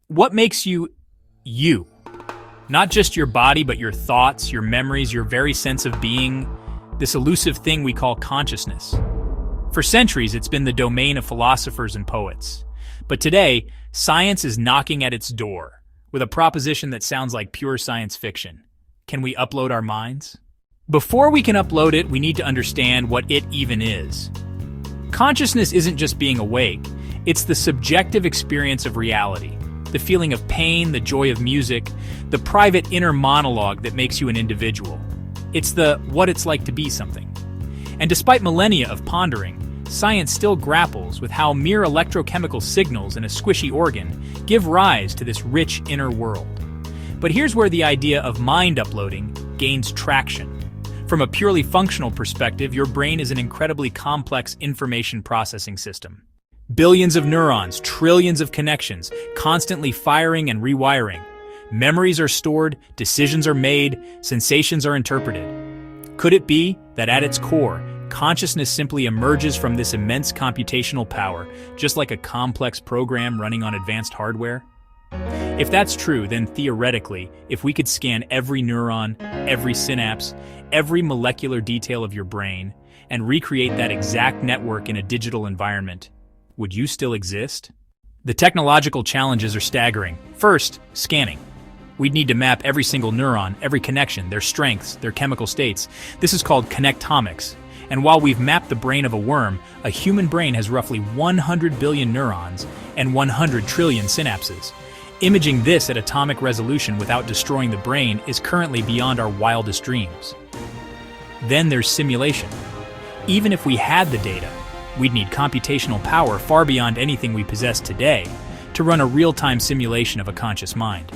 What makes you, you? Not just your body, but your thoughts, your memories, your very sense of being, this elusive thing we call consciousness. For centuries, it's been the domain of philosophers and poets. But today, science is knocking at its door with a proposition that sounds like pure science fiction. Can we upload our minds? Before we can upload it, we need to understand what it even is. Consciousness isn't just being awake. It's the subjective experience of reality, the feeling of pain, the joy of music, the private inner monologue that makes you an individual. It's the what it's like to be something. And despite millennia of pondering, science still grapples with how mere electrochemical signals in a squishy organ give rise to this rich inner world. But here's where the idea of mind uploading gains traction. From a purely functional perspective, your brain is an incredibly complex information processing system. Billions of neurons, trillions of connections, constantly firing and rewiring. Memories are stored, decisions are made, sensations are interpreted. Could it be that at its core, consciousness simply emerges from this immense computational power, just like a complex program running on advanced hardware? If that's true, then theoretically, if we could scan every neuron, every synapse, every molecular detail of your brain, and recreate that exact network in a digital environment, would you still exist? The technological challenges are staggering. First, scanning. We'd need to map every single neuron, every connection, their strengths, their chemical states. This is called connectomics. And while we've mapped the brain of a worm, a human brain has roughly 100 billion neurons and 100 trillion synapses. Imaging this at atomic resolution without destroying the brain is currently beyond our wildest dreams. Then there's simulation. Even if we had the data, we'd need computational power far beyond anything we possess today to run a real-time simulation of a conscious mind.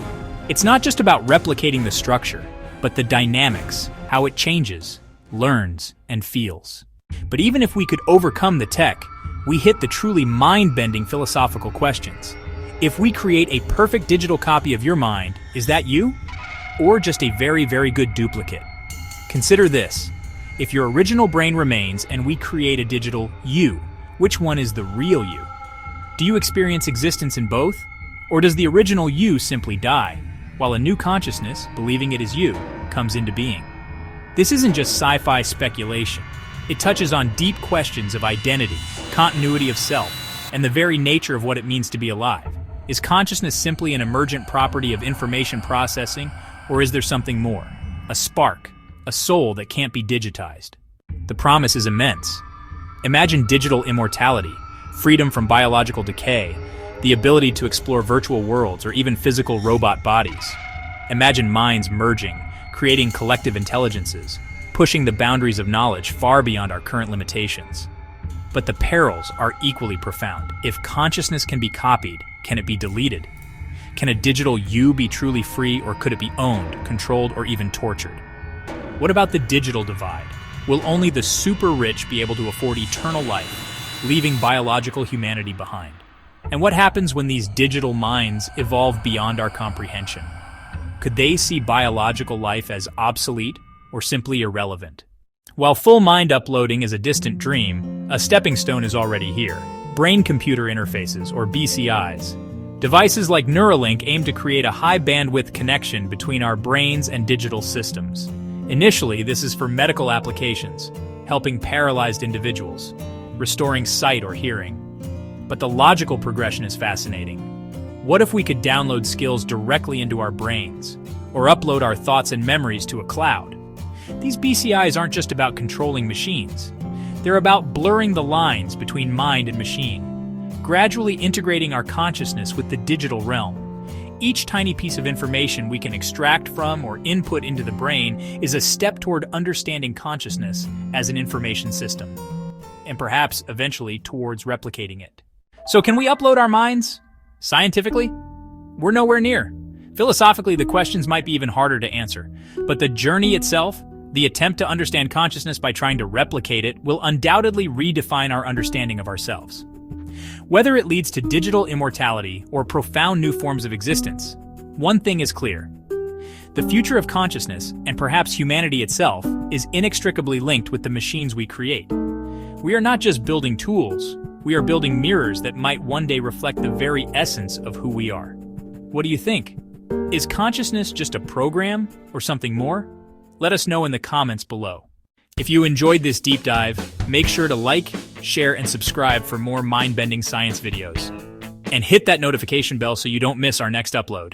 It's not just about replicating the structure, but the dynamics, how it changes, learns, and feels. But even if we could overcome the tech, we hit the truly mind-bending philosophical questions. If we create a perfect digital copy of your mind, is that you? Or just a very, very good duplicate? Consider this. If your original brain remains and we create a digital you, which one is the real you? Do you experience existence in both? Or does the original you simply die, while a new consciousness, believing it is you, comes into being? This isn't just sci-fi speculation. It touches on deep questions of identity, continuity of self, and the very nature of what it means to be alive. Is consciousness simply an emergent property of information processing, or is there something more? A spark, a soul that can't be digitized. The promise is immense. Imagine digital immortality, freedom from biological decay, the ability to explore virtual worlds or even physical robot bodies. Imagine minds merging, creating collective intelligences, pushing the boundaries of knowledge far beyond our current limitations. But the perils are equally profound. If consciousness can be copied, can it be deleted? Can a digital you be truly free, or could it be owned, controlled, or even tortured? What about the digital divide? Will only the super rich be able to afford eternal life, leaving biological humanity behind? And what happens when these digital minds evolve beyond our comprehension? Could they see biological life as obsolete or simply irrelevant? While full mind uploading is a distant dream, a stepping stone is already here. Brain-computer interfaces, or BCIs. Devices like Neuralink aim to create a high-bandwidth connection between our brains and digital systems. Initially, this is for medical applications, helping paralyzed individuals, restoring sight or hearing. But the logical progression is fascinating. What if we could download skills directly into our brains, or upload our thoughts and memories to a cloud? These BCIs aren't just about controlling machines. They're about blurring the lines between mind and machine, gradually integrating our consciousness with the digital realm. Each tiny piece of information we can extract from or input into the brain is a step toward understanding consciousness as an information system, and perhaps eventually towards replicating it. So can we upload our minds? Scientifically, we're nowhere near. Philosophically, the questions might be even harder to answer, but the journey itself, the attempt to understand consciousness by trying to replicate it, will undoubtedly redefine our understanding of ourselves. Whether it leads to digital immortality or profound new forms of existence, one thing is clear. The future of consciousness, and perhaps humanity itself, is inextricably linked with the machines we create. We are not just building tools, we are building mirrors that might one day reflect the very essence of who we are. What do you think? Is consciousness just a program or something more? Let us know in the comments below. If you enjoyed this deep dive, make sure to like, share, and subscribe for more mind-bending science videos. And hit that notification bell so you don't miss our next upload.